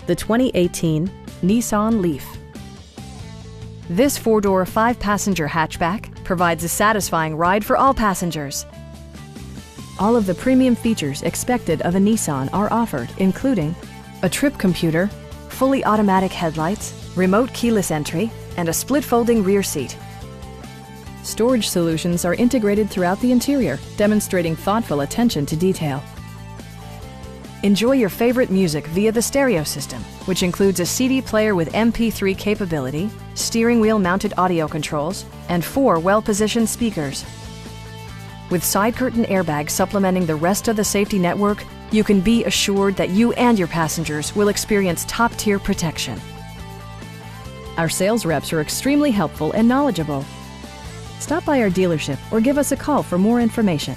the 2018 Nissan LEAF. This four-door, five-passenger hatchback provides a satisfying ride for all passengers. All of the premium features expected of a Nissan are offered, including a trip computer, fully automatic headlights, remote keyless entry, and a split-folding rear seat. Storage solutions are integrated throughout the interior, demonstrating thoughtful attention to detail. Enjoy your favorite music via the stereo system, which includes a CD player with MP3 capability, steering wheel mounted audio controls, and 4 well-positioned speakers. With side curtain airbags supplementing the rest of the safety network, you can be assured that you and your passengers will experience top-tier protection. Our sales reps are extremely helpful and knowledgeable. Stop by our dealership or give us a call for more information.